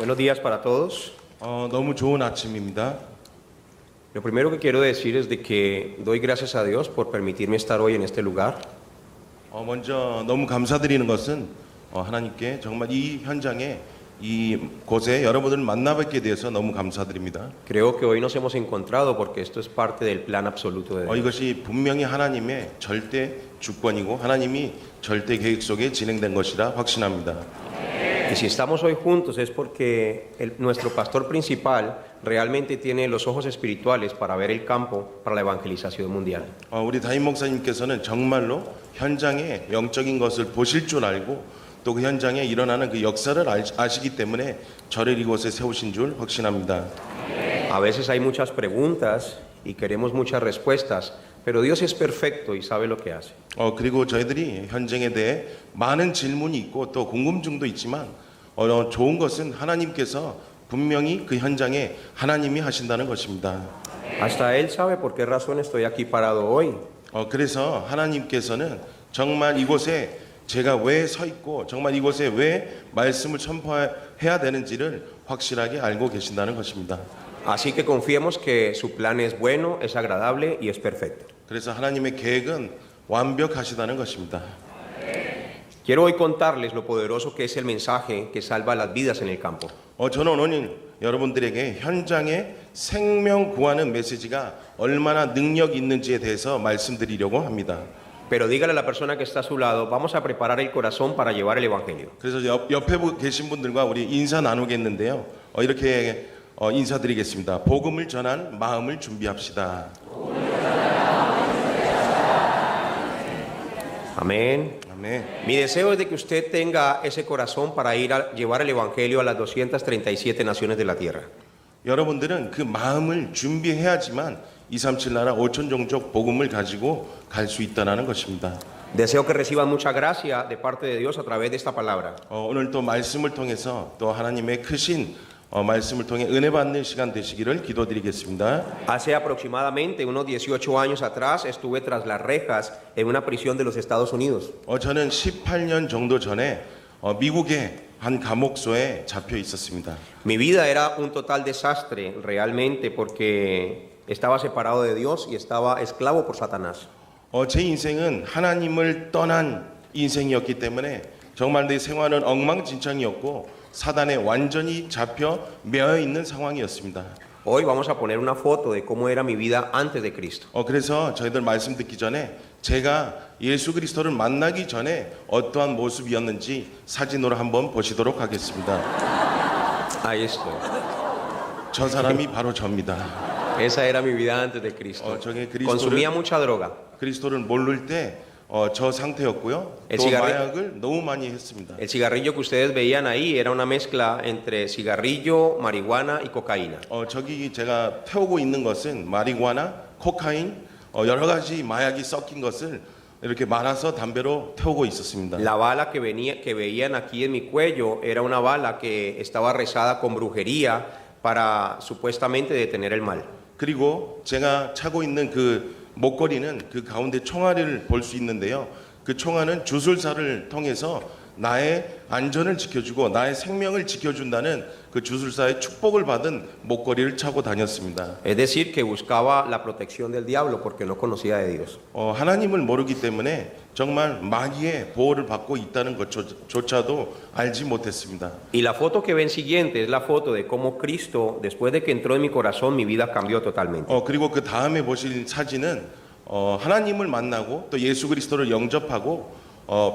Buenos días para todos. 너무 좋은 아침입니다. Lo primero que quiero decir es de que doy gracias a Dios por permitirme estar hoy en este lugar. 먼저 너무 감사드리는 것은 하나님께 정말 이 현장에 이 곳에 여러분들을 만나뵙게 되어서 너무 감사드립니다. Creo que hoy nos hemos encontrado porque esto es parte del plan absoluto de Dios. 이것이 분명히 하나님의 절대 주권이고 하나님이 절대 계획 속에 진행된 것이라 확신합니다. Y si estamos hoy juntos es porque nuestro pastor principal realmente tiene los ojos espirituales para ver el campo para la evangelización mundial. 우리 담임 목사님께서는 정말로 현장의 영적인 것을 보실 줄 알고 또 그 현장에 일어나는 그 역사를 아시기 때문에 저를 이곳에 세우신 줄 확신합니다. A veces hay muchas preguntas y queremos muchas respuestas, pero Dios es perfecto y sabe lo que hace. 그리고 저희들이 현장에 대해 많은 질문이 있고 또 궁금증도 있지만 좋은 것은 하나님께서 분명히 그 현장에 하나님이 하신다는 것입니다. Hasta Él sabe por qué razón estoy aquí parado hoy. 그래서 하나님께서는 정말 이곳에 제가 왜 서 있고 정말 이곳에 왜 말씀을 선포해야 되는지를 확실하게 알고 계신다는 것입니다. Así que confiemos que su plan es bueno, es agradable y es perfecto. 그래서 하나님의 계획은 완벽하시다는 것입니다. Quiero hoy contarles lo poderoso que es el mensaje que salva las vidas en el campo. 저는 오늘 여러분들에게 현장에 생명 구하는 메시지가 얼마나 능력 있는지에 대해서 말씀드리려고 합니다. Pero dígale a la persona que está a su lado, vamos a preparar el corazón para llevar el evangelio. 그래서 옆에 계신 분들과 우리 인사 나누겠는데요. 이렇게 인사드리겠습니다. 복음을 전한 마음을 준비합시다. Amén. 아멘. Mi deseo es de que usted tenga ese corazón para ir a llevar el evangelio a las 237 naciones de la tierra. 여러분들은 그 마음을 준비해야지만 237 나라 5천 종족 복음을 가지고 갈 수 있다는 것입니다. Deseo que reciban mucha gracia de parte de Dios a través de esta palabra. 오늘 또 말씀을 통해서 또 하나님의 크신 말씀을 통해 은혜 받는 시간 되시기를 기도드리겠습니다. Hace aproximadamente unos 18 años atrás estuve tras las rejas en una prisión de los Estados Unidos. 저는 18년 정도 전에 미국의 한 감옥소에 잡혀 있었습니다. Mi vida era un total desastre realmente porque estaba separado de Dios y estaba esclavo por Satanás. 제 인생은 하나님을 떠난 인생이었기 때문에 정말 내 생활은 엉망진창이었고 사단에 완전히 잡혀 매여 있는 상황이었습니다. Hoy vamos a poner una foto de cómo era mi vida antes de Cristo. 그래서 저희들 말씀 듣기 전에 제가 예수 그리스도를 만나기 전에 어떠한 모습이었는지 사진으로 한번 보시도록 하겠습니다. Ahí estoy. 저 사람이 바로 접니다. Esa era mi vida antes de Cristo. 저게 Consumía mucha droga. 그리스도를 모를 때 저 상태였고요. 또 마약을 너무 많이 했습니다. El cigarrillo que ustedes veían ahí era una mezcla entre cigarrillo, marihuana y cocaína. 저기 제가 태우고 있는 것은 마리화나, 코카인, 여러 가지 마약이 섞인 것을 이렇게 말아서 담배로 태우고 있었습니다. La bala que veían aquí en mi cuello era una bala que estaba rezada con brujería para supuestamente detener el mal. 그리고 제가 차고 있는 그 목걸이는 그 가운데 총알을 볼 수 있는데요. 그 총알은 주술사를 통해서 나의 안전을 지켜주고 나의 생명을 지켜준다는 그 주술사의 축복을 받은 목걸이를 차고 다녔습니다. Es decir, que buscaba la protección del diablo porque no conocía de Dios. 하나님을 모르기 때문에 정말 마귀의 보호를 받고 있다는 것조차도 알지 못했습니다. Y la foto que ven siguiente es la foto de cómo Cristo, después de que entró en mi corazón, mi vida cambió totalmente. 그리고 그 다음에 보실 사진은 하나님을 만나고 또 예수 그리스도를 영접하고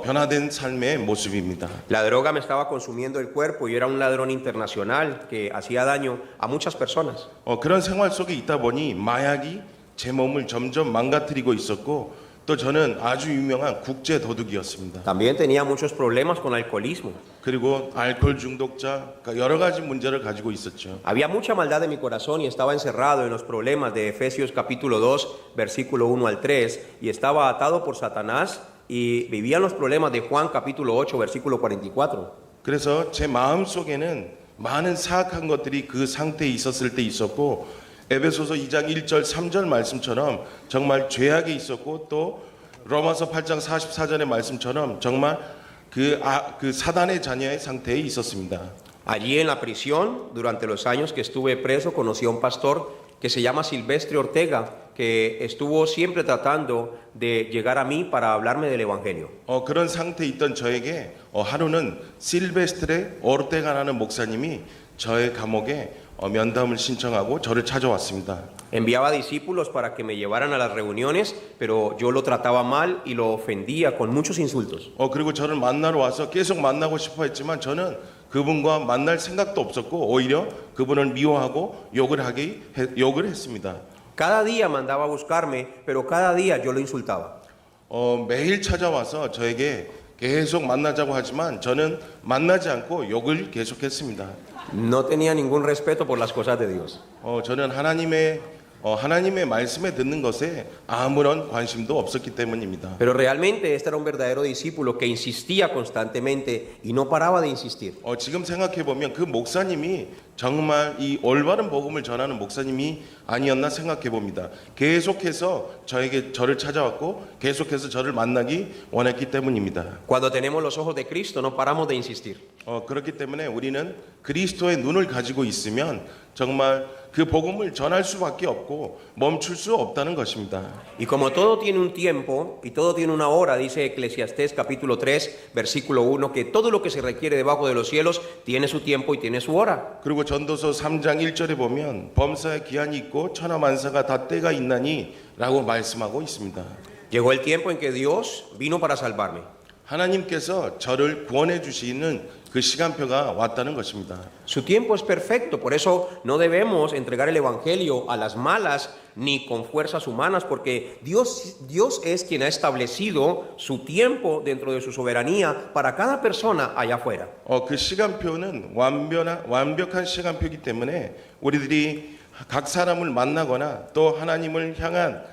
변화된 삶의 모습입니다. La droga me estaba consumiendo el cuerpo y era un ladrón internacional que hacía daño a muchas personas. 그런 생활 속에 있다 보니 마약이 제 몸을 점점 망가뜨리고 있었고 또 저는 아주 유명한 국제 도둑이었습니다. También tenía muchos problemas con alcoholismo. 그리고 알코올 중독자 여러 가지 문제를 가지고 있었죠. Había mucha maldad en mi corazón y estaba encerrado en los problemas de Efesios capítulo 2, versículo 1 al 3 y estaba atado por Satanás y vivía en los problemas de Juan capítulo 8, versículo 44. 그래서 제 마음 속에는 많은 사악한 것들이 그 상태에 있었을 때 있었고 에베소서 2장 1절 3절 말씀처럼 정말 죄악이 있었고 또 로마서 8장 44절의 말씀처럼 정말 그 사단의 자녀의 상태에 있었습니다. Allí en la prisión, durante los años que estuve preso, conocí a un pastor que se llama Silvestre Ortega, que estuvo siempre tratando de llegar a mí para hablarme del Evangelio. 그런 상태에 있던 저에게 하루는 실베스트레 오르테가라는 목사님이 저의 감옥에 면담을 신청하고 저를 찾아왔습니다. Enviaba discípulos para que me llevaran a las reuniones, pero yo lo trataba mal y lo ofendía con muchos insultos. 그리고 저를 만나러 와서 계속 만나고 싶어 했지만 저는 그분과 만날 생각도 없었고 오히려 그분을 미워하고 욕을 했습니다. Cada día mandaba a buscarme, pero cada día yo lo insultaba. 매일 찾아와서 저에게 계속 만나자고 하지만 저는 만나지 않고 욕을 계속했습니다. No tenía ningún respeto por las cosas de Dios. 저는 하나님의 말씀에 듣는 것에 아무런 관심도 없었기 때문입니다. Pero realmente este era un verdadero discípulo que insistía constantemente y no paraba de insistir. 지금 생각해 보면 그 목사님이 정말 이 올바른 복음을 전하는 목사님이 아니었나 생각해 봅니다. 계속해서 저를 찾아왔고 계속해서 저를 만나기 원했기 때문입니다. Cuando tenemos los ojos de Cristo no paramos de insistir. 그렇기 때문에 우리는 그리스도의 눈을 가지고 있으면 정말 그 복음을 전할 수밖에 없고 멈출 수 없다는 것입니다. Y como todo tiene un tiempo y todo tiene una hora, dice Eclesiastés capítulo 3, versículo 1, que todo lo que se requiere debajo de los cielos tiene su tiempo y tiene su hora. 그리고 전도서 3장 1절에 보면 범사에 기한이 있고 천하만사가 다 때가 있나니 라고 말씀하고 있습니다. Llegó el tiempo en que Dios vino para salvarme. 하나님께서 저를 구원해 주시는 그 시간표가 왔다는 것입니다. Su tiempo es perfecto, por eso no debemos entregar el evangelio a las malas ni con fuerzas humanas, porque Dios es quien ha establecido su tiempo dentro de su soberanía para cada persona allá afuera. 그 시간표는 완벽한 시간표이기 때문에 우리들이 각 사람을 만나거나 또 하나님을 향한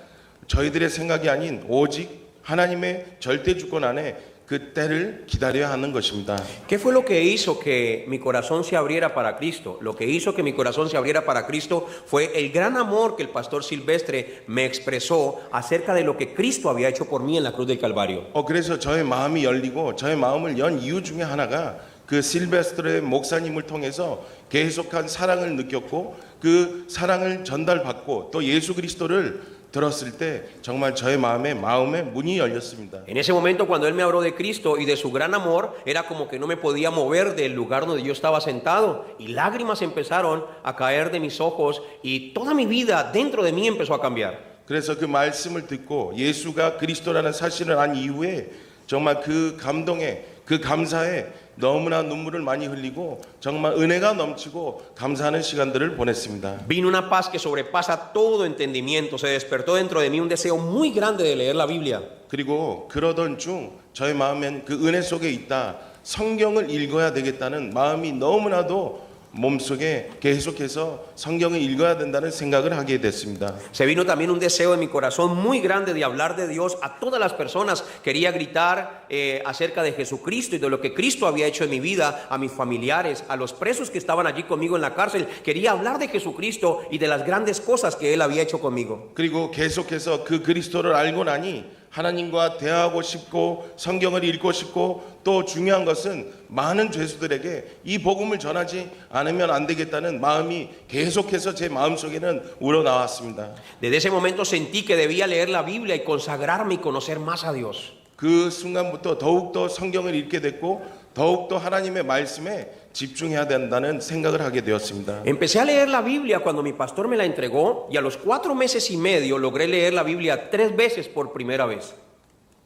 저희들의 생각이 아닌 오직 하나님의 절대 주권 안에 그 때를 기다려야 하는 것입니다. ¿Qué fue lo que hizo que mi corazón se abriera para Cristo? Lo que hizo que mi corazón se abriera para Cristo fue el gran amor que el pastor Silvestre me expresó acerca de lo que Cristo había hecho por mí en la cruz del Calvario. 그래서 저의 마음이 열리고 저의 마음을 연 이유 중에 하나가 그 실베스트레 목사님을 통해서 계속한 사랑을 느꼈고 그 사랑을 전달받고 또 예수 그리스도를 들었을 때 정말 저의 마음에 문이 열렸습니다. En ese momento cuando él me habló de Cristo y de su gran amor, era como que no me podía mover del lugar donde yo estaba sentado y lágrimas empezaron a caer de mis ojos y toda mi vida dentro de mí empezó a cambiar. 그래서 그 말씀을 듣고 예수가 그리스도라는 사실을 안 이후에 정말 그 감동에 그 감사에 너무나 눈물을 많이 흘리고 정말 은혜가 넘치고 감사하는 시간들을 보냈습니다. Vino una paz que sobrepasa todo entendimiento. Se despertó dentro de mí un deseo muy grande de leer la Biblia. 그리고 그러던 중 저의 마음엔 그 은혜 속에 있다. 성경을 읽어야 되겠다는 마음이 너무나도 몸속에 계속해서 성경을 읽어야 된다는 생각을 하게 됐습니다. Se vino también un deseo en mi corazón muy grande de hablar de Dios a todas las personas. Quería gritar acerca de Jesucristo y de lo que Cristo había hecho en mi vida, a mis familiares, a los presos que estaban allí conmigo en la cárcel. Quería hablar de Jesucristo y de las grandes cosas que Él había hecho conmigo. 그리고 계속해서 그 그리스도를 알고 나니 하나님과 대화하고 싶고 성경을 읽고 싶고 또 중요한 것은 많은 죄수들에게 이 복음을 전하지 않으면 안 되겠다는 마음이 계속해서 제 마음속에는 우러나왔습니다. Desde ese momento sentí que debía leer la Biblia y consagrarme y conocer más a Dios. 그 순간부터 더욱더 성경을 읽게 됐고 더욱더 하나님의 말씀에 집중해야 된다는 생각을 하게 되었습니다. Empecé a leer la Biblia cuando mi pastor me la entregó y a los 4 meses y medio logré leer la Biblia 3 veces por primera vez.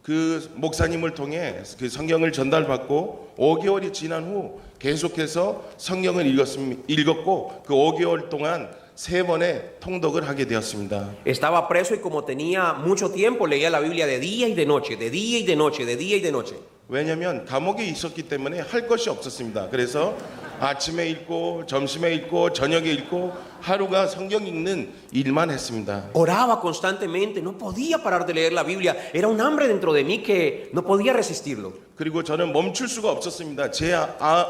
그 목사님을 통해 그 성경을 전달받고 5개월이 지난 후 계속해서 성경을 읽었고 그 5개월 동안 3번의 통독을 하게 되었습니다. Estaba preso y como tenía mucho tiempo leía la Biblia de día y de noche, de día y de noche, de día y de noche. 왜냐하면 감옥에 있었기 때문에 할 것이 없었습니다. 그래서 아침에 읽고 점심에 읽고 저녁에 읽고 하루가 성경 읽는 일만 했습니다. Oraba constantemente, no podía parar de leer la Biblia. Era un hambre dentro de mí que no podía resistirlo. 그리고 저는 멈출 수가 없었습니다. 제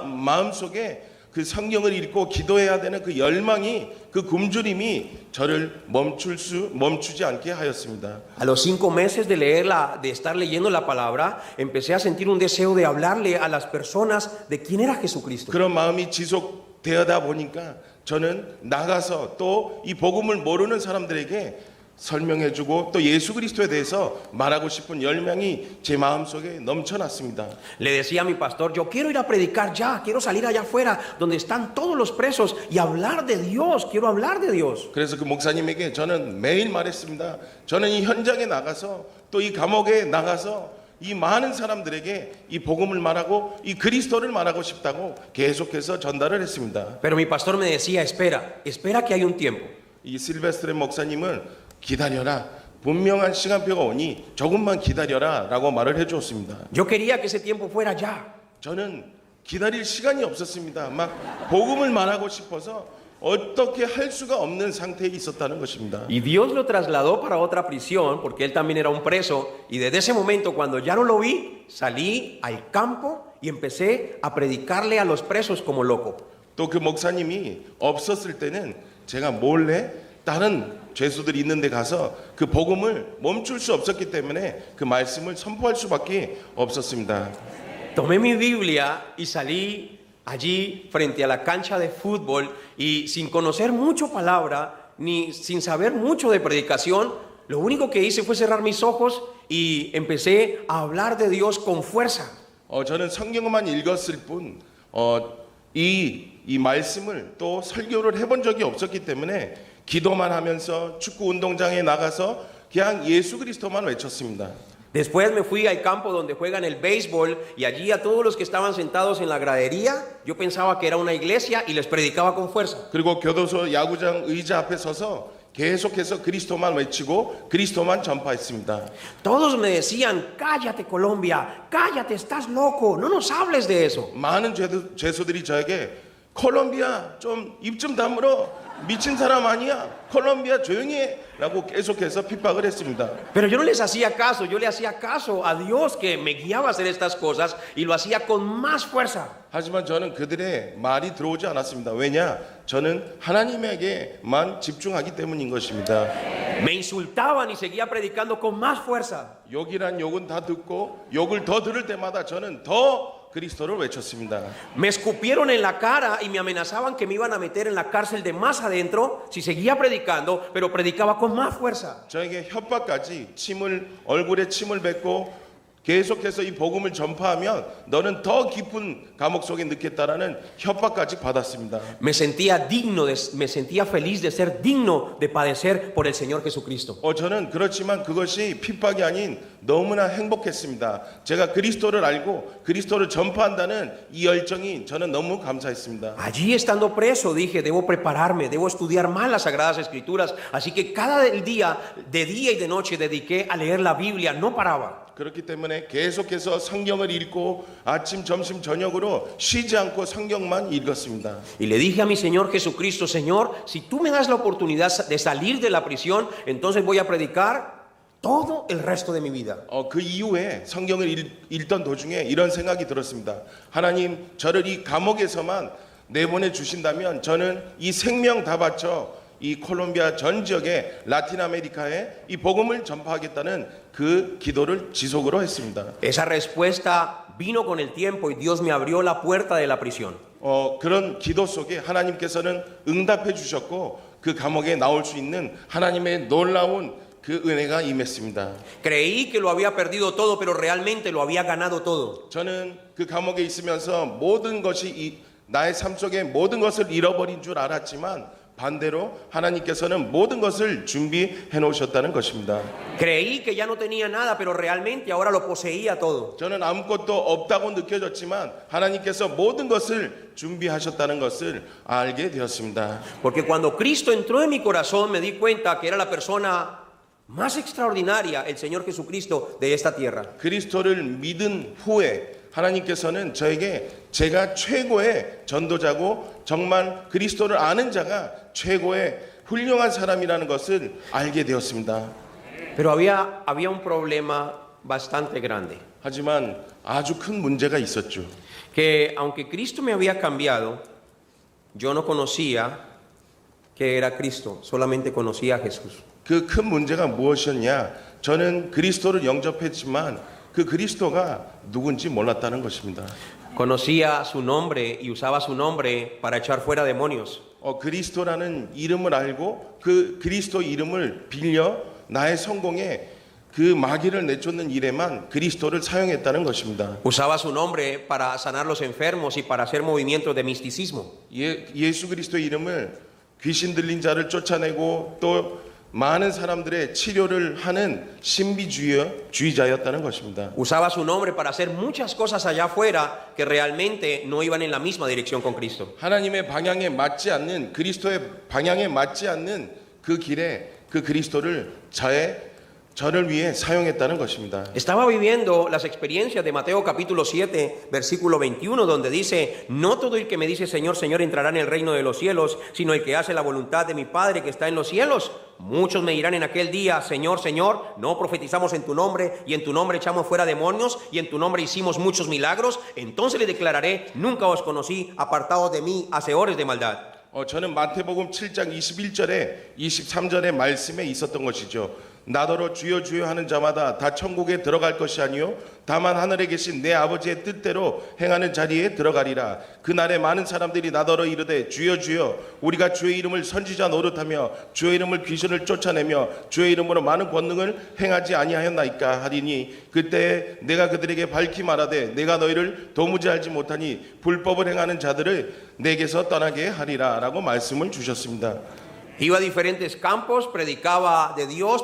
마음속에 그 성경을 읽고 기도해야 되는 그 열망이, 그 굶주림이 저를 멈추지 않게 하였습니다. A los 5 meses de de estar leyendo la palabra, empecé a sentir un deseo de hablarle a las personas de quién era Jesucristo. 그런 마음이 지속되어다 보니까 저는 나가서 또 이 복음을 모르는 사람들에게 설명해주고 또 예수 그리스도에 대해서 말하고 싶은 열망이 제 마음속에 넘쳐났습니다. Le decía a mi pastor, yo quiero ir a predicar ya, quiero salir allá afuera donde están todos los presos y hablar de Dios, quiero hablar de Dios. 그래서 그 목사님에게 저는 매일 말했습니다. 저는 이 현장에 나가서 또 이 감옥에 나가서 이 많은 사람들에게 이 복음을 말하고 이 그리스도를 말하고 싶다고 계속해서 전달을 했습니다. Pero mi pastor me decía, espera que hay un tiempo. 이 실베스트레 목사님은 기다려라, 분명한 시간표가 오니 조금만 기다려라 라고 말을 해주었습니다. Yo quería que ese tiempo fuera ya. 저는 기다릴 시간이 없었습니다. 막 복음을 말하고 싶어서 어떻게 할 수가 없는 상태에 있었다는 것입니다. Y Dios lo trasladó para otra prisión porque él también era un preso. Y desde ese momento, cuando ya no lo vi, salí al campo y empecé a predicarle a los presos como loco. 또 그 목사님이 없었을 때는 제가 몰래 다른 죄수들이 있는 데 가서 그 복음을 멈출 수 없었기 때문에 그 말씀을 선포할 수밖에 없었습니다. Tomé mi Biblia y salí allí frente a la cancha de fútbol y sin conocer mucho palabra ni sin saber mucho de predicación, lo único que hice fue cerrar mis ojos y empecé a hablar de Dios con fuerza. 저는 성경만 읽었을 뿐 이 말씀을 또 설교를 해본 적이 없었기 때문에 기도만 하면서 축구 운동장에 나가서 그냥 예수 그리스도만 외쳤습니다. Después me fui al campo donde juegan el béisbol y allí a todos los que estaban sentados en la gradería, yo pensaba que era una iglesia y les predicaba con fuerza. 그리고 교도소 야구장 의자 앞에 서서 계속해서 그리스도만 외치고 그리스도만 전파했습니다. Todos me decían, cállate Colombia, cállate, estás loco, no nos hables de eso. 많은 죄수들이 저에게 콜롬비아 좀 입 좀 다물어, 미친 사람 아니야, 콜롬비아 조용히 해 라고 계속해서 핍박을 했습니다. Pero yo no les hacía caso, yo le hacía caso a Dios que me guiaba a hacer estas cosas y lo hacía con más fuerza. 하지만 저는 그들의 말이 들어오지 않았습니다. 왜냐? 저는 하나님에게만 집중하기 때문인 것입니다. Me insultaban y seguía predicando con más fuerza. 욕이란 욕은 다 듣고 욕을 더 들을 때마다 저는 더 그리스도를 외쳤습니다. Me escupieron en la cara y me amenazaban que me iban a meter en la cárcel de más adentro si seguía predicando, pero predicaba con más fuerza. 저에게 협박까지 얼굴에 침을 뱉고 계속해서 이 복음을 전파하면 너는 더 깊은 감옥 속에 넣겠다라는 협박까지 받았습니다. Me sentía feliz de ser digno de padecer por el Señor Jesucristo. 저는 그렇지만 그것이 핍박이 아닌 너무나 행복했습니다. 제가 그리스도를 알고 그리스도를 전파한다는 이 열정이 저는 너무 감사했습니다. Allí estando preso dije, debo prepararme, debo estudiar más las Sagradas Escrituras, así que cada día, de día y de noche, dediqué a leer la Biblia, no paraba. 그렇기 때문에 계속해서 성경을 읽고 아침, 점심, 저녁으로 쉬지 않고 성경만 읽었습니다. Y le dije a mi Señor Jesucristo, Señor, si tú me das la oportunidad de salir de la prisión, entonces voy a predicar todo el resto de mi vida. 그 이후에 성경을 읽던 도중에 이런 생각이 들었습니다. 하나님, 저를 이 감옥에서만 내보내 주신다면 저는 이 생명 다 바쳐 이 콜롬비아 전 지역에 라틴 아메리카에 이 복음을 전파하겠다는 그 기도를 지속으로 했습니다. Esa respuesta vino con el tiempo y Dios me abrió la puerta de la prisión. 그런 기도 속에 하나님께서는 응답해 주셨고 그 감옥에 나올 수 있는 하나님의 놀라운 그 은혜가 임했습니다. Creí que lo había perdido todo, pero realmente lo había ganado todo. 저는 그 감옥에 있으면서 모든 것이 나의 삶 속에 모든 것을 잃어버린 줄 알았지만 반대로 하나님께서는 모든 것을 준비해 놓으셨다는 것입니다. Creí que ya no tenía nada, pero realmente ahora lo poseía todo. 저는 아무것도 없다고 느껴졌지만 하나님께서 모든 것을 준비하셨다는 것을 알게 되었습니다. Porque cuando Cristo entró en mi corazón me di cuenta que era la persona más extraordinaria, el Señor Jesucristo de esta tierra. 그리스도를 믿은 후에 하나님께서는 저에게 제가 최고의 전도자고 정말 그리스도를 아는 자가 최고의 훌륭한 사람이라는 것을 알게 되었습니다. Pero había un problema bastante grande. 하지만 아주 큰 문제가 있었죠. Que aunque Cristo me había cambiado, yo no conocía que era Cristo, solamente conocía a Jesús. 그 큰 문제가 무엇이었냐? 저는 그리스도를 영접했지만 그 그리스도가 누군지 몰랐다는 것입니다. Conocía su nombre y usaba su nombre para echar fuera demonios. 그리스도라는 이름을 알고 그 그리스도 이름을 빌려 나의 성공에 그 마귀를 내쫓는 일에만 그리스도를 사용했다는 것입니다. Usaba su nombre para sanar los enfermos y para hacer movimientos de misticismo. 예수 그리스도의 이름을 귀신 들린 자를 쫓아내고 또 많은 사람들의 치료를 하는 신비주의자였다는 것입니다. Usaba su nombre para hacer muchas cosas allá afuera que realmente no iban en la misma dirección con Cristo. 하나님의 방향에 맞지 않는 그리스도의 방향에 맞지 않는 그 길에 그 그리스도를 저를 위해 사용했다는 것입니다. Estaba viviendo las experiencias de Mateo capítulo 7, versículo 21, donde dice, no todo el que me dice Señor, Señor entrará en el reino de los cielos, sino el que hace la voluntad de mi Padre que está en los cielos. Muchos me dirán en aquel día, Señor, Señor, no profetizamos en tu nombre, y en tu nombre echamos fuera demonios, y en tu nombre hicimos muchos milagros. Entonces le declararé, nunca os conocí, apartados de mí, hacedores de maldad. 저는 마태복음 7장 21절에 23절의 말씀에 있었던 것이죠. 나더러 주여 주여 하는 자마다 다 천국에 들어갈 것이 아니요 다만 하늘에 계신 내 아버지의 뜻대로 행하는 자리에 들어가리라. 그날에 많은 사람들이 나더러 이르되 주여 주여 우리가 주의 이름을 선지자 노릇하며 주의 이름을 귀신을 쫓아내며 주의 이름으로 많은 권능을 행하지 아니하였나이까 하리니 그때 내가 그들에게 밝히 말하되 내가 너희를 도무지 알지 못하니 불법을 행하는 자들을 내게서 떠나게 하리라 라고 말씀을 주셨습니다. Iba a diferentes campos, predicaba de Dios,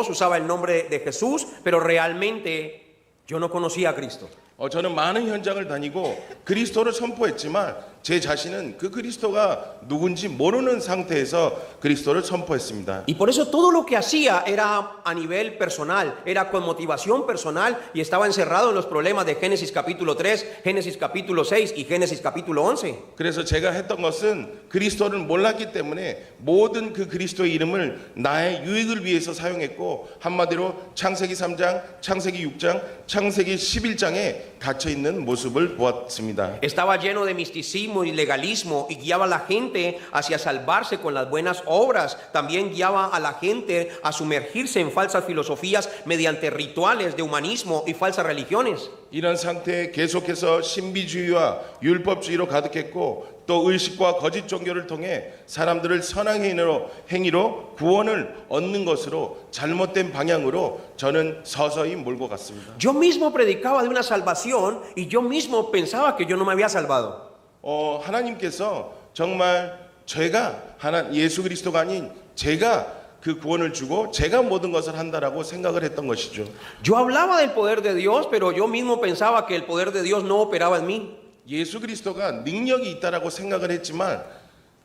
usaba el nombre de Jesús, pero realmente yo no conocía a Cristo. 저는 많은 현장을 다니고 그리스도를 선포했지만 제 자신은 그 그리스도가 누군지 모르는 상태에서 그리스도를 선포했습니다. Y por eso todo lo que hacía era a nivel personal, era con motivación personal y estaba encerrado en los problemas de Génesis capítulo 3, Génesis capítulo 6 y Génesis capítulo 11. 그래서 제가 했던 것은 그리스도를 몰랐기 때문에 모든 그 그리스도의 이름을 나의 유익을 위해서 사용했고 한마디로 창세기 3장, 창세기 6장, 창세기 11장에 갇혀 있는 모습을 보았습니다. Estaba lleno de misticismo y legalismo y guiaba a la gente hacia salvarse con las buenas obras. También guiaba a la gente a sumergirse en falsas filosofías mediante rituales de humanismo y falsas religiones. 이런 상태에 계속해서 신비주의와 율법주의로 가득했고 또 의식과 거짓 종교를 통해 사람들을 선한 행위로 구원을 얻는 것으로 잘못된 방향으로 저는 서서히 몰고 갔습니다. Yo mismo predicaba de una salvación y yo mismo pensaba que yo no me había salvado. 하나님께서 정말 예수 그리스도가 아닌 제가 그 구원을 주고 제가 모든 것을 한다라고 생각을 했던 것이죠. Yo hablaba del poder de Dios, pero yo mismo pensaba que el poder de Dios no operaba en mí. 예수 그리스도가 능력이 있다라고 생각을 했지만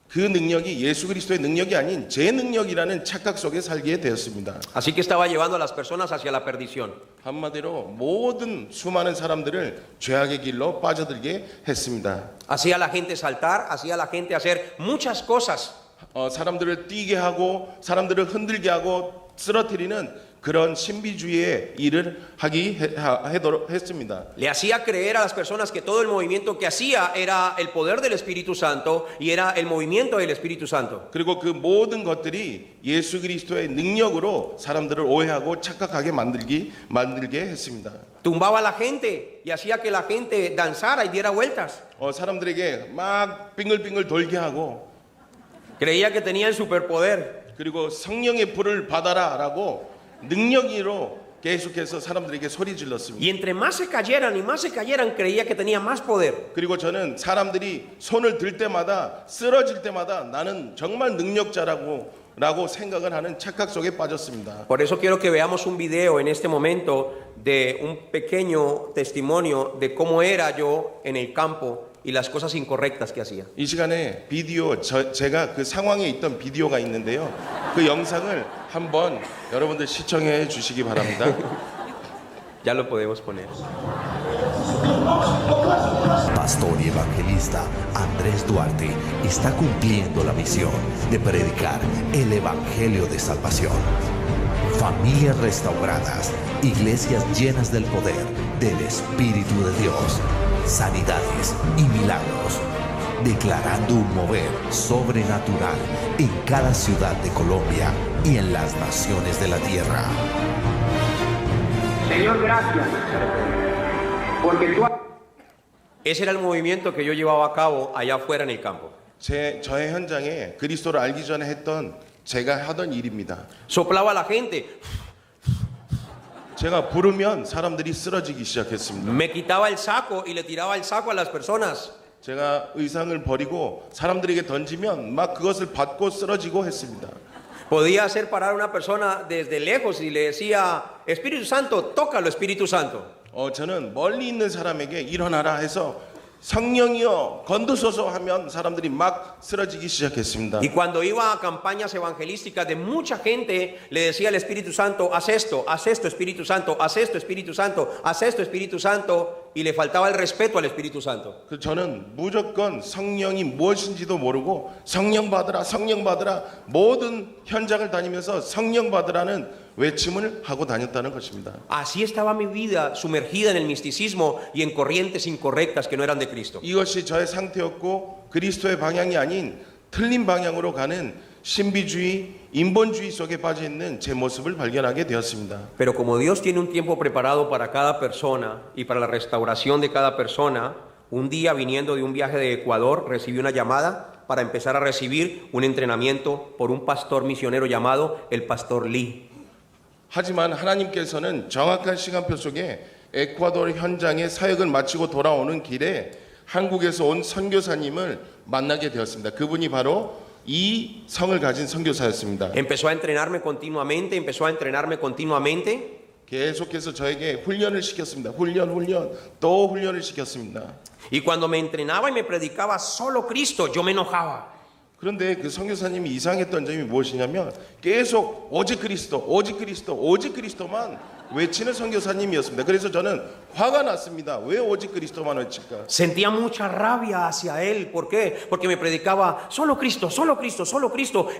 그 능력이 예수 그리스도의 능력이 아닌 제 능력이라는 착각 속에 살게 되었습니다. Así que estaba llevando a las personas hacia la perdición. 한마디로 모든 수많은 사람들을 죄악의 길로 빠져들게 했습니다. Hacía a la gente saltar, hacía a la gente hacer muchas cosas. 사람들을 뛰게 하고 사람들을 흔들게 하고 쓰러뜨리는 그런 신비주의의 일을 하도록 했습니다. Le hacía creer a las personas que todo el movimiento que hacía era el poder del Espíritu Santo y era el movimiento del Espíritu Santo. 그리고 그 모든 것들이 예수 그리스도의 능력으로 사람들을 오해하고 착각하게 만들게 했습니다. Tumbaba a la gente y hacía que la gente danzara y diera vueltas. 사람들에게 막 빙글빙글 돌게 하고 Creía que tenía el superpoder. 그리고 성령의 불을 받아라라고 능력으로 계속해서 사람들에게 소리 질렀습니다. Y entre más se cayeran y más se cayeran, creía que tenía más poder. 그리고 저는 사람들이 손을 들 때마다 쓰러질 때마다 나는 정말 능력자라고 생각을 하는 착각 속에 빠졌습니다. Por eso quiero que veamos un video en este momento de un pequeño testimonio de cómo era yo en el campo y las cosas incorrectas que hacía. 이 시간에 비디오 제가 그 상황에 있던 비디오가 있는데요. 그 영상을 한번 여러분들 시청해 주시기 바랍니다. Ya lo podemos poner. Pastor y evangelista Andrés Duarte está cumpliendo la misión de predicar el Evangelio de Salvación. Familias restauradas, iglesias llenas del poder del Espíritu de Dios, sanidades y milagros. declarando un mover sobrenatural en cada ciudad de Colombia y en las naciones de la tierra. Señor, gracias, porque tú... Ese era el movimiento que yo llevaba a cabo allá afuera en el campo. 저의 현장에 그리스도를 알기 전에 했던 제가 하던 일입니다. Soplaba a la gente, 제가 부르면 사람들이 쓰러지기 시작했습니다. me quitaba el saco y le tiraba el saco a las personas. 제가 의상을 버리고 사람들에게 던지면 막 그것을 받고 쓰러지고 했습니다. Podía hacer parar a una persona desde lejos y le decía, Espíritu Santo, tócalo, Espíritu Santo. 저는 멀리 있는 사람에게 일어나라 해서 성령이여 건드소서 하면 사람들이 막 쓰러지기 시작했습니다. Y cuando iba a campañas evangelísticas de mucha gente, le decía al Espíritu Santo, haz esto, Espíritu Santo, haz esto, Espíritu Santo, haz esto, Espíritu Santo, y le faltaba el respeto al Espíritu Santo. 저는 무조건 성령이 무엇인지도 모르고 성령 받으라 모든 현장을 다니면서 성령 받으라는 외침을 하고 다녔다는 것입니다. Así estaba mi vida sumergida en el misticismo y en corrientes incorrectas que no eran de Cristo. 이것이 저의 상태였고 그리스도의 방향이 아닌 틀린 방향으로 가는 신비주의, 인본주의 속에 빠져 있는 제 모습을 발견하게 되었습니다. Pero como Dios tiene un tiempo preparado para cada persona y para la restauración de cada persona, un día viniendo de un viaje de Ecuador recibí una llamada para empezar a recibir un entrenamiento por un pastor misionero llamado el Pastor Lee. 하지만 하나님께서는 정확한 시간표 속에 에콰도르 현장의 사역을 마치고 돌아오는 길에 한국에서 온 선교사님을 만나게 되었습니다. 그분이 바로 이 성을 가진 선교사였습니다. Empezó a entrenarme continuamente. 계속해서 저에게 훈련을 시켰습니다. 또 훈련을 시켰습니다. Y cuando me entrenaba y me predicaba solo Cristo, yo me enojaba. 그런데 그 선교사님이 이상했던 점이 무엇이냐면 계속 오직 그리스도만 외치는 선교사님이었습니다. 그래서 저는 화가 났습니다. 왜 오직 그리스도만 외칠까? Sentía mucha rabia hacia él. ¿Por qué? Porque me predicaba solo Cristo.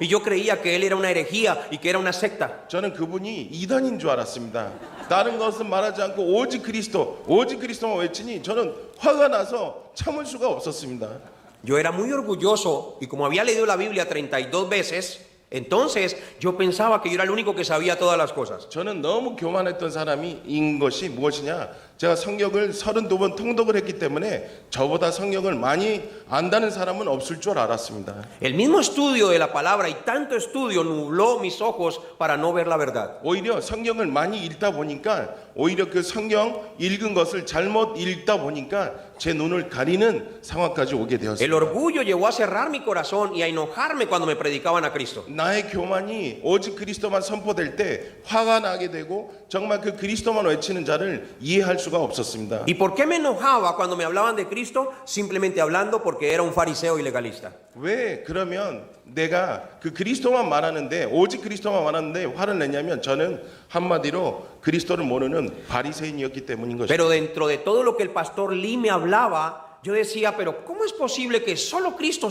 Y yo creía que él era una herejía y que era una secta. 저는 그분이 이단인 줄 알았습니다. 다른 것은 말하지 않고 오직 그리스도만 외치니 저는 화가 나서 참을 수가 없었습니다. Yo era muy orgulloso y como había leído la Biblia 32 veces, entonces yo pensaba que yo era el único que sabía todas las cosas. 저는 너무 교만했던 사람인 것이 무엇이냐? 제가 성경을 32번 통독을 했기 때문에 저보다 성경을 많이 안다는 사람은 없을 줄 알았습니다. El mismo estudio de la palabra y tanto estudio nubló mis ojos para no ver la verdad. 오히려 성경을 많이 읽다 보니까 오히려 그 성경 읽은 것을 잘못 읽다 보니까 제 눈을 가리는 상황까지 오게 El 되었습니다. orgullo llegó a cerrar mi corazón y a enojarme cuando me predicaban a Cristo. 나의 교만이 오직 그리스도만 선포될 때 화가 나게 되고 정말 그 그리스도만 외치는 자를 이해할 수가 없었습니다. ¿Y por qué me enojaba cuando me hablaban de Cristo? Simplemente hablando porque era un fariseo y legalista. 왜 그러면 내가 그 그리스도만 말하는데 오직 그리스도만 말하는데 화를 내냐면 저는 한마디로 그리스도를 모르는 바리새인이었기 때문인 것입니다. Pero dentro de todo lo que el pastor Lee me hablaba, yo decía, pero ¿cómo es posible que solo Cristo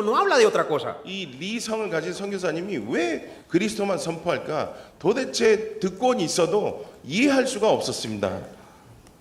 no habla de otra cosa? 이 리성을 가진 선교사님이 왜 그리스도만 선포할까? 도대체 듣고는 있어도 이해할 수가 없었습니다.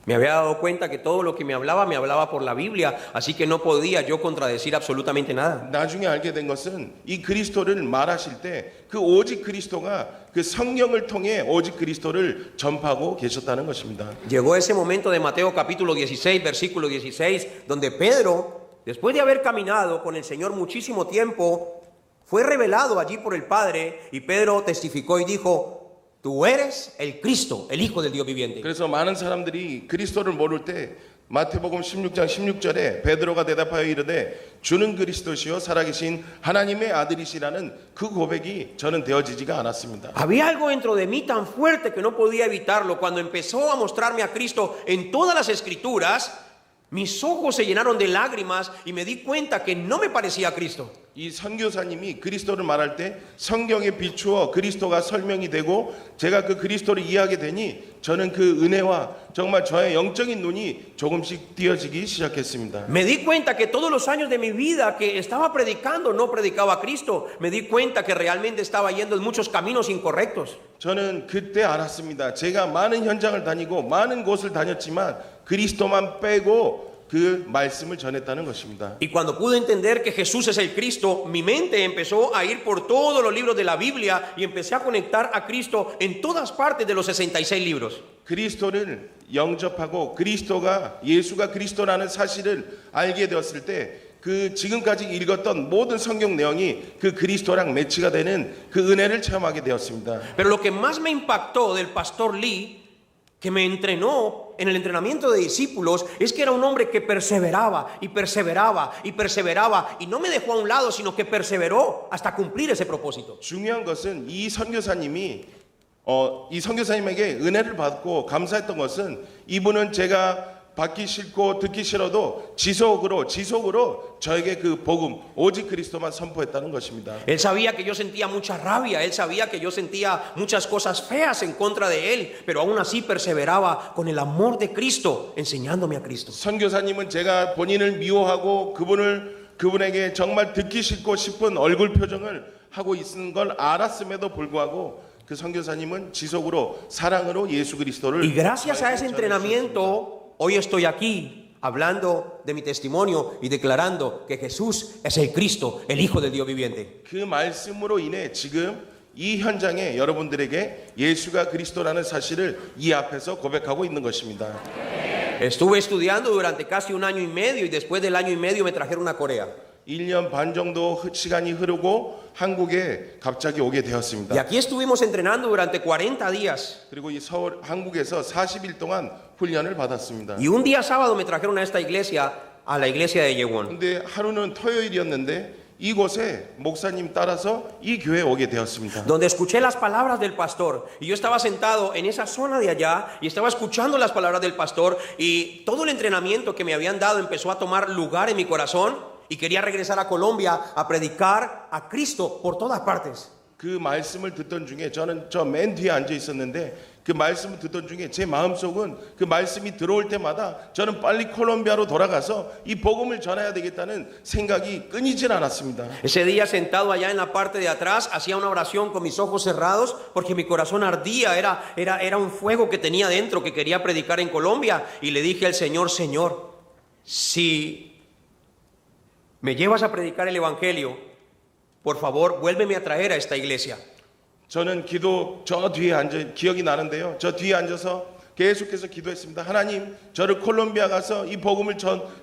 Me había dado cuenta que todo lo que me hablaba por la Biblia, así que no podía yo contradecir absolutamente nada. 나중에 알게 된 것은 이 그리스도를 말하실 때 그 오직 그리스도가 그 성령을 통해 오직 그리스도를 전파하고 계셨다는 것입니다. Llegó ese momento de Mateo capítulo 16, versículo 16, donde Pedro, después de haber caminado con el Señor muchísimo tiempo, fue revelado allí por el Padre y Pedro testificó y dijo, tú eres el Cristo, el Hijo del Dios viviente. 그래서 많은 사람들이 그리스도를 모를 때 마태복음 16장 16절에 베드로가 대답하여 이르되 주는 그리스도시요 살아계신 하나님의 아들이시라는 그 고백이 저는 되어지지가 않았습니다. Había algo dentro de mí tan fuerte que no podía evitarlo. Cuando empezó a mostrarme a Cristo en todas las escrituras, mis ojos se llenaron de lágrimas y me di cuenta que no me parecía a Cristo. 이 선교사님이 그리스도를 말할 때 성경에 비추어 그리스도가 설명이 되고 제가 그 그리스도를 이해하게 되니 저는 그 은혜와 정말 저의 영적인 눈이 조금씩 띄어지기 시작했습니다. Me di cuenta que todos los años de mi vida que estaba predicando no predicaba a Cristo. Me di cuenta que realmente estaba yendo en muchos caminos incorrectos. 저는 그때 알았습니다. 제가 많은 현장을 다니고 많은 곳을 다녔지만 그리스도만 빼고 그 말씀을 전했다는 것입니다. Y cuando pude entender que Jesús es el Cristo, mi mente empezó a ir por todos los libros de la Biblia y empecé a conectar a Cristo en todas partes de los 66 libros. 그리스도를 영접하고 그리스도가 예수가 그리스도라는 사실을 알게 되었을 때 그 지금까지 읽었던 모든 성경 내용이 그 그리스도랑 매치가 되는 그 은혜를 체험하게 되었습니다. Pero lo que más me impactó del pastor Lee, que me entrenó en el entrenamiento de discípulos, es que era un hombre que perseveraba y perseveraba y perseveraba y no me dejó a un lado, sino que perseveró hasta cumplir ese propósito. 중요한 것은 이 선교사님에게 은혜를 받고 감사했던 것은 이분은 제가 받기 싫고 듣기 싫어도 지속으로 저에게 그 복음 오직 그리스도만 선포했다는 것입니다. Él sabía que yo sentía mucha rabia, él sabía que yo sentía muchas cosas feas en contra de él, pero aún así perseveraba con el amor de Cristo, enseñándome a Cristo. 선교사님은 제가 본인을 미워하고 그분에게 정말 듣기 싫고 싶은 얼굴 표정을 하고 있는 걸 알았음에도 불구하고 그 선교사님은 지속으로 사랑으로 예수 그리스도를 Y gracias a ese entrenamiento, hoy estoy aquí hablando de mi testimonio y declarando que Jesús es el Cristo, el Hijo del Dios viviente. 그 말씀으로 인해 지금 이 현장에 여러분들에게 예수가 그리스도라는 사실을 이 앞에서 고백하고 있는 것입니다. Estuve estudiando durante casi un año y medio y después del año y medio me trajeron a Corea. 1년 반 정도 시간이 흐르고 한국에 갑자기 오게 되었습니다. Y aquí estuvimos entrenando durante 40 días. 그리고 이 한국에서 40일 동안 훈련을 받았습니다. Y un día sábado me trajeron a esta iglesia, a la iglesia de Yewon. 근데 하루는 토요일이었는데 이곳에 목사님 따라서 이 교회에 오게 되었습니다. Donde escuché las palabras del pastor y yo estaba sentado en esa zona de allá y estaba escuchando las palabras del pastor y todo el entrenamiento que me habían dado empezó a tomar lugar en mi corazón y quería regresar a Colombia a predicar a Cristo por todas partes. 그 말씀을 듣던 중에 저는 저 맨 뒤에 앉아 있었는데 그 말씀을 듣던 중에 제 마음속은 그 말씀이 들어올 때마다 저는 빨리 콜롬비아로 돌아가서 이 복음을 전해야 되겠다는 생각이 끊이질 않았습니다. Ese día sentado allá en la parte de atrás hacía una oración con mis ojos cerrados porque mi corazón ardía, era un fuego que tenía dentro que quería predicar en Colombia y le dije al Señor, Señor, si me llevas a predicar el evangelio, por favor, vuélveme a traer a esta iglesia. 저는 저 뒤에 기억이 나는데요. 저 뒤에 앉아서 계속해서 기도했습니다. 하나님, 저를 콜롬비아 가서 이 복음을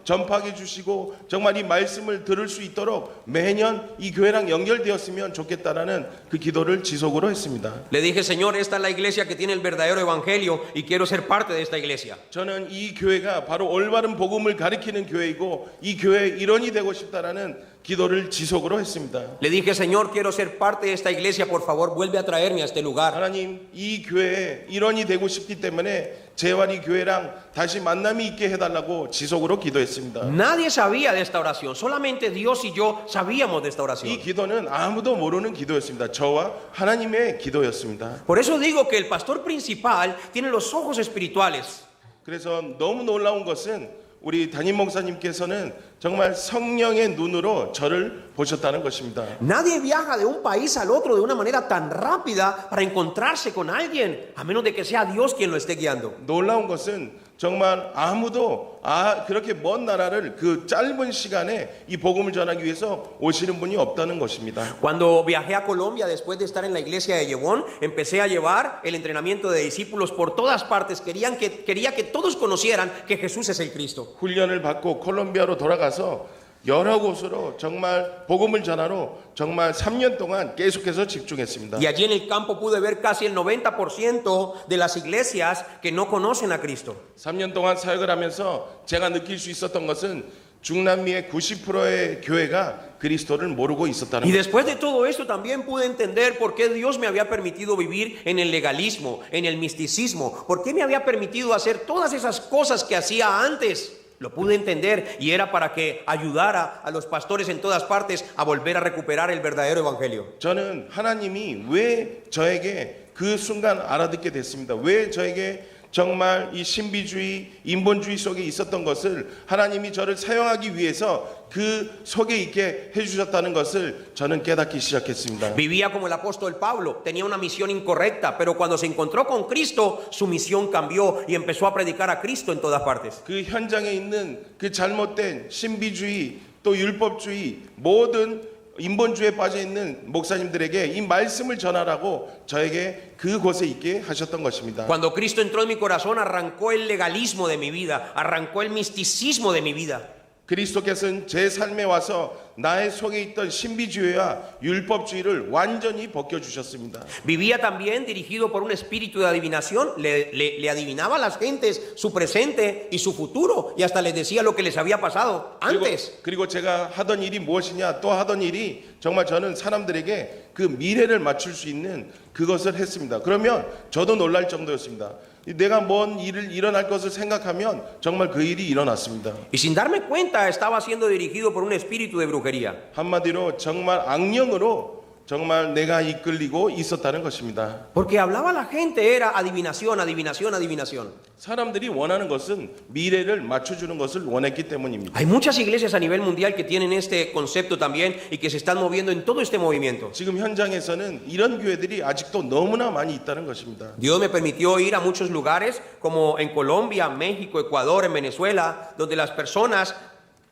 전파해 주시고 정말 이 말씀을 들을 수 있도록 매년 이 교회랑 연결되었으면 좋겠다라는 그 기도를 지속으로 했습니다. Le dije, Señor, esta es la iglesia que tiene el verdadero evangelio y quiero ser parte de esta iglesia. 저는 이 교회가 바로 올바른 복음을 가리키는 교회이고 이 교회의 일원이 되고 싶다라는 기도를 지속으로 했습니다. Le dije, Señor, quiero ser parte de esta iglesia, por favor, vuelve a traerme a este lugar. 하나님, 이 교회의 일원이 되고 싶기 때문에 제와 이 교회랑 다시 만남이 있게 해달라고 지속으로 기도했습니다. Nadie sabía de esta oración, solamente Dios y yo sabíamos de esta 이 oración. 기도는 아무도 모르는 기도였습니다. 저와 하나님의 기도였습니다. Por eso digo que el pastor principal tiene los ojos espirituales. 그래서 너무 놀라운 것은 우리 담임 목사님께서는 정말 성령의 눈으로 저를 보셨다는 것입니다. Nadie viaja de un país al otro de una manera tan rápida para encontrarse con alguien, a menos de que sea Dios quien lo esté guiando. 놀라운 것은 정말 아무도 그렇게 먼 나라를 그 짧은 시간에 이 복음을 전하기 위해서 오시는 분이 없다는 것입니다. Cuando viajé a Colombia después de estar en la iglesia de Yewon, empecé a llevar el entrenamiento de discípulos por todas partes. Quería que todos conocieran que Jesús es el Cristo. 훈련을 받고 콜롬비아로 돌아가서 여러 곳으로 정말 복음을 전하러 정말 3년 동안 계속해서 집중했습니다. Y allí en el campo pude ver casi el 90% de las iglesias que no conocen a Cristo. 3년 동안 사역을 하면서 제가 느낄 수 있었던 것은 중남미의 90%의 교회가 그리스도를 모르고 있었다는 Y 것. después de todo esto también pude entender por qué Dios me había permitido vivir en el legalismo, en el misticismo, por qué me había permitido hacer todas esas cosas que hacía antes. Lo pude entender y era para que ayudara a los pastores en todas partes a volver a recuperar el verdadero evangelio. 저는 하나님이 왜 저에게 그 순간 알아듣게 됐습니다. 왜 저에게 정말 이 신비주의, 인본주의 속에 있었던 것을 하나님이 저를 사용하기 위해서 그 속에 있게 해주셨다는 것을 저는 깨닫기 시작했습니다. Vivía como el apóstol Pablo, tenía una misión incorrecta, pero cuando se encontró con Cristo, su misión cambió y empezó a predicar a Cristo en todas partes. 그 현장에 있는 그 잘못된 신비주의 또 율법주의 모든 인본주의에 빠져 있는 목사님들에게 이 말씀을 전하라고 저에게 그곳에 있게 하셨던 것입니다. Cuando Cristo entró en mi corazón, arrancó el legalismo de mi vida, arrancó el misticismo de mi vida. 그리스도께서는 제 삶에 와서 나의 속에 있던 신비주의와 율법주의를 완전히 벗겨주셨습니다. Vivía también dirigido por un espíritu de adivinación, le adivinaba a las gentes su presente y su futuro y hasta les decía lo que les había pasado antes. 그리고 제가 하던 일이 무엇이냐, 또 하던 일이 정말 저는 사람들에게 그 미래를 맞출 수 있는 그것을 했습니다. 그러면 저도 놀랄 정도였습니다. 내가 뭔 일을 일어날 것을 생각하면 정말 그 일이 일어났습니다. Y sin darme cuenta estaba siendo dirigido por un espíritu de brujería. 한마디로 정말 악령으로 정말 내가 이끌리고 있었다는 것입니다. Porque hablaba la gente era adivinación, adivinación, adivinación. 사람들이 원하는 것은 미래를 맞춰주는 것을 원했기 때문입니다. Hay muchas iglesias a nivel mundial que tienen este concepto también y que se están moviendo en todo este movimiento. 지금 현장에서는 이런 교회들이 아직도 너무나 많이 있다는 것입니다. Dios me permitió ir a muchos lugares como en Colombia, México, Ecuador, en Venezuela, donde las personas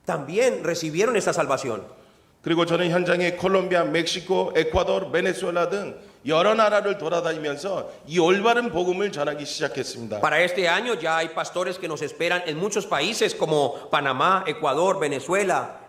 también recibieron esta salvación. 그리고 저는 현장에 콜롬비아, 멕시코, 에콰도르, 베네수엘라 등 여러 나라를 돌아다니면서 이 올바른 복음을 전하기 시작했습니다. Para este año ya hay pastores que nos esperan en muchos países como Panamá, Ecuador, Venezuela,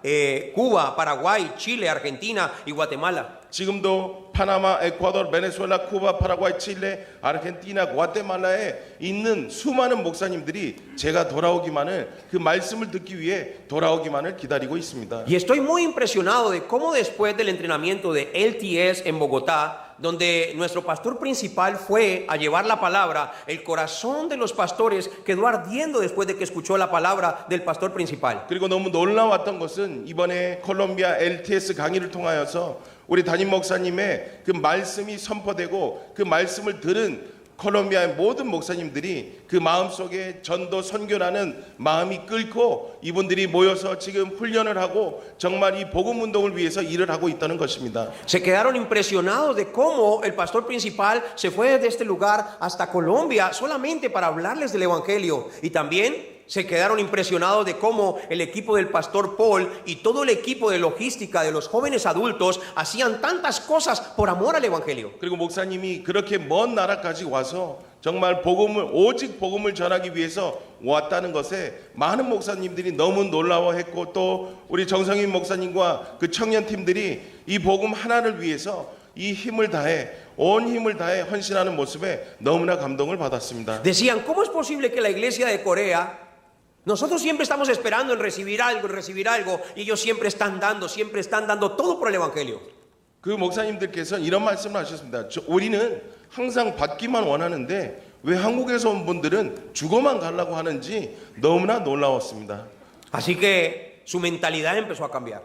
Cuba, Paraguay, Chile, Argentina y Guatemala. 지금도 파나마, 에콰도르, 베네수엘라, 쿠바, 파라과이, 칠레, 아르헨티나, 과테말라에 있는 수많은 목사님들이 제가 돌아오기만을 그 말씀을 듣기 위해 돌아오기만을 기다리고 있습니다. Y estoy muy impresionado de cómo después del entrenamiento de LTS en Bogotá, donde nuestro pastor principal fue a llevar la palabra, el corazón de los pastores quedó ardiendo después de que escuchó la palabra del pastor principal. 그리고 너무 놀라웠던 것은 이번에 콜롬비아 LTS 강의를 통하여서 우리 담임 목사님의 그 말씀이 선포되고 그 말씀을 들은 콜롬비아의 모든 목사님들이 그 마음속에 전도 선교라는 마음이 끓고 이분들이 모여서 지금 훈련을 하고 정말 이 복음 운동을 위해서 일을 하고 있다는 것입니다. Se quedaron impresionados de cómo el pastor principal se fue desde este lugar hasta Colombia solamente para hablarles del evangelio y también se quedaron impresionados de cómo el equipo del pastor Paul y todo el equipo de logística de los jóvenes adultos hacían tantas cosas por amor al evangelio. 그리고 목사님이 그렇게 먼 나라까지 와서 정말 복음을 오직 복음을 전하기 위해서 왔다는 것에 많은 목사님들이 너무 놀라워했고 또 우리 정성인 목사님과 그 청년팀들이 이 복음 하나를 위해서 이 힘을 다해 온 힘을 다해 헌신하는 모습에 너무나 감동을 받았습니다. Decían, ¿cómo es posible que la iglesia de Corea, nosotros siempre estamos esperando en recibir algo, y ellos siempre están dando todo por el evangelio? 그 목사님들께서 이런 말씀을 하셨습니다. 우리는 항상 받기만 원하는데 왜 한국에서 온 분들은 죽어만 가려고 하는지 너무나 놀라웠습니다. Así que su mentalidad empezó a cambiar.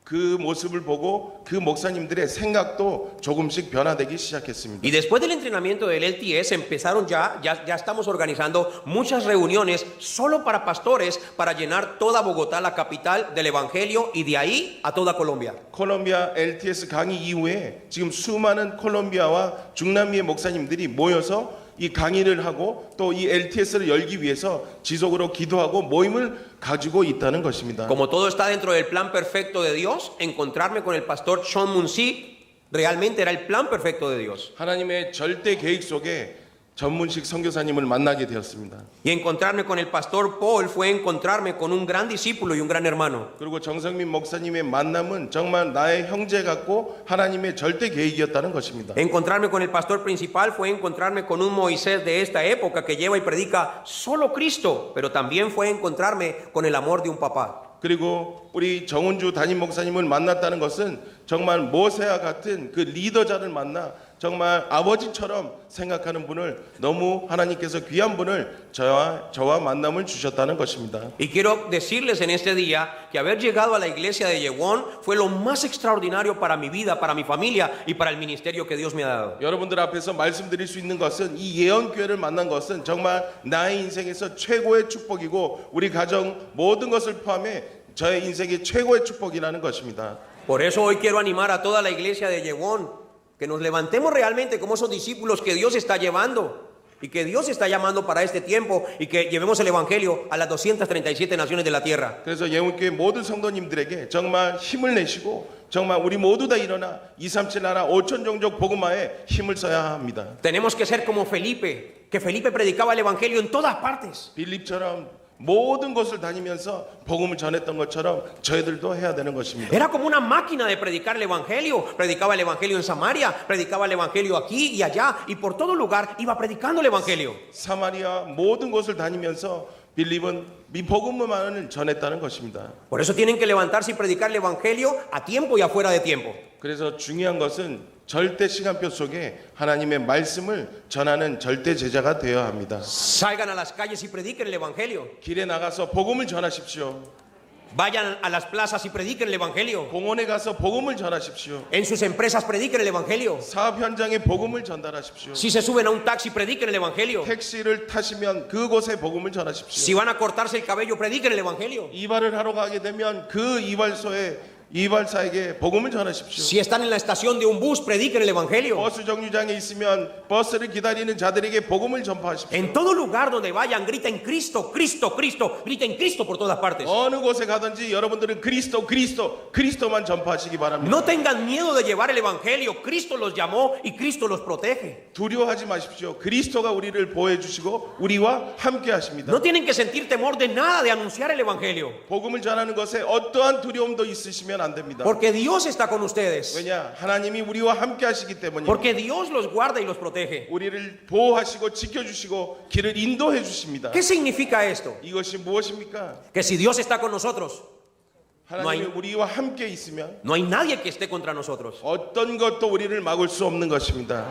그 모습을 보고 그 목사님들의 생각도 조금씩 변화되기 시작했습니다. Y después del entrenamiento del LTS empezaron ya estamos organizando muchas reuniones solo para pastores para llenar toda Bogotá, la capital del evangelio, y de ahí a toda Colombia. 콜롬비아 LTS 강의 이후에 지금 수많은 콜롬비아와 중남미의 목사님들이 모여서 이 강의를 하고 또 이 LTS를 열기 위해서 지속으로 기도하고 모임을 가지고 있다는 것입니다. Como todo está dentro del plan perfecto de Dios, encontrarme con el pastor Sean Munsi realmente era el plan perfecto de Dios. 하나님의 절대 계획 속에 전문식 선교사님을 만나게 되었습니다. Y encontrarme con el pastor Paul fue encontrarme con un gran discípulo y un gran hermano. 그리고 정성민 목사님의 만남은 정말 나의 형제 같고 하나님의 절대 계획이었다는 것입니다. Encontrarme con el pastor principal fue encontrarme con un Moisés de esta época que lleva y predica solo Cristo, pero también fue encontrarme con el amor de un papá. 그리고 우리 정은주 담임 목사님을 만났다는 것은 정말 모세와 같은 그 리더자를 만나 정말 아버지처럼 생각하는 분을, 너무 하나님께서 귀한 분을 저와 만남을 주셨다는 것입니다. Y quiero decirles en este día que haber llegado a la iglesia de Yewon fue lo más extraordinario para mi vida, para mi familia y para el ministerio que Dios me ha dado. 여러분들 앞에서 말씀드릴 수 있는 것은, 이 예언교회를 만난 것은 정말 나의 인생에서 최고의 축복이고 우리 가정 모든 것을 포함해 저의 인생의 최고의 축복이라는 것입니다. Por eso hoy quiero animar a toda la iglesia de Yewon que nos levantemos realmente como esos discípulos que Dios está llevando y que Dios está llamando para este tiempo, y que llevemos el evangelio a las 237 naciones de la tierra. 그래서 예언교회 모든 성도님들에게 정말 힘을 내시고 정말 우리 모두 다 일어나 237 나라 5천 종족 복음화에 힘을 써야 합니다. Tenemos que ser como Felipe, que Felipe predicaba el evangelio en todas partes. 빌립처럼 모든 곳을 다니면서 복음을 전했던 것처럼 저희들도 해야 되는 것입니다. Era como una máquina de predicar el evangelio. Predicaba el evangelio en Samaria, predicaba el evangelio aquí y allá, y por todo lugar iba predicando el evangelio. 사마리아 모든 곳을 다니면서 빌립은 이 복음만을 전했다는 것입니다. Por eso tienen que levantarse y predicar el evangelio a tiempo y afuera de tiempo. 그래서 중요한 것은 절대 시간표 속에 하나님의 말씀을 전하는 절대 제자가 되어야 합니다. Salgan a las calles y prediquen el evangelio. 길에 나가서 복음을 전하십시오. Vayan a las plazas y prediquen el evangelio. 공원에 가서 복음을 전하십시오. En sus empresas prediquen el evangelio. 사업 현장에 복음을 전달하십시오. Si se suben a un taxi, prediquen el evangelio. 택시를 타시면 그곳에 복음을 전하십시오. Si van a cortarse el cabello, prediquen el evangelio. 이발을 하러 가게 되면 그 이발소에 이발사에게 복음을 전하십시오. Si están en la estación de un bus, prediquen el evangelio. 버스 정류장에 있으면 버스를 기다리는 자들에게 복음을 전파하십시오. En todo lugar donde vayan, griten Cristo, Cristo, Cristo. Griten Cristo por todas partes. 어느 곳에 가든지 여러분들은 그리스도, 그리스도, 그리스도만 전파하시기 바랍니다. No tengan miedo de llevar el evangelio. Cristo los llamó y Cristo los protege. 두려워하지 마십시오. 그리스도가 우리를 보호해 주시고 우리와 함께 하십니다. No tienen que sentir temor de nada de anunciar el evangelio. 복음을 전하는 것에 어떠한 두려움도 있으시면 안 됩니다. Porque Dios está con ustedes. 왜냐? 하나님이 우리와 함께 하시기 때문입니다. Porque Dios los guarda y los protege. 우리를 보호하시고 지켜주시고 길을 인도해 주십니다. ¿Qué significa esto? 이것이 무엇입니까? Que si Dios está con nosotros, 하나님이 우리와 함께 있으면 no hay nadie que esté contra nosotros. 어떤 것도 우리를 막을 수 없는 것입니다.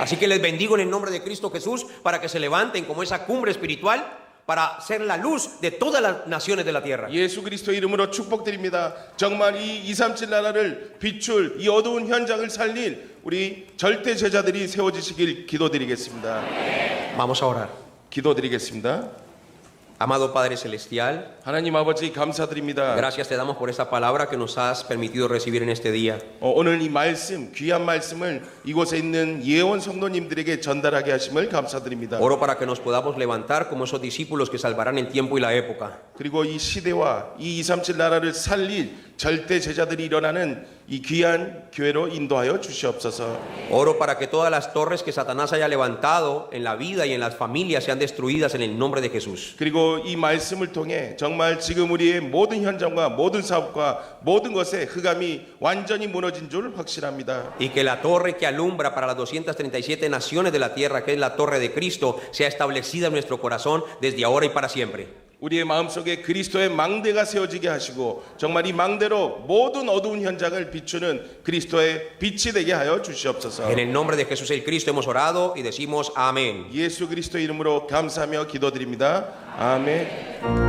Así que les bendigo en el nombre de Cristo Jesús para que se levanten como esa cumbre espiritual para ser la luz de todas las naciones de la tierra. 예수 그리스도 이름으로 축복드립니다. 정말 이 237 나라를 비출 이 어두운 현장을 살릴 우리 절대 제자들이 세워지시길 기도드리겠습니다. Vamos a orar. 기도드리겠습니다. Amado Padre Celestial, 하나님 아버지 감사드립니다. gracias te damos por esa palabra que nos has permitido recibir en este día. 오늘 이 말씀, 귀한 말씀을 이곳에 있는 예원 성도님들에게 전달하게 하심을 감사드립니다. Oro para que nos podamos levantar como esos discípulos que salvarán el tiempo y la época. 그리고 이 시대와 이 237 나라를 살릴 절대 제자들이 일어나는 이 귀한 교회로 인도하여 주시옵소서. Oro para que todas las torres que Satanás haya levantado en la vida y en las familias sean destruidas en el nombre de Jesús. 그리고 이 말씀을 통해 정말 지금 우리의 모든 현장과 모든 사업과 모든 것에 흑암이 완전히 무너진 줄 확실합니다. Y que la torre que alumbra para las 237 naciones de la tierra, que es la torre de Cristo, sea establecida en nuestro corazón desde ahora y para siempre. 우리의 마음속에 그리스도의 망대가 세워지게 하시고 정말 이 망대로 모든 어두운 현장을 비추는 그리스도의 빛이 되게 하여 주시옵소서. En el nombre de Jesús el Cristo hemos orado y decimos amén. 예수 그리스도 이름으로 감사하며 기도드립니다. 아멘.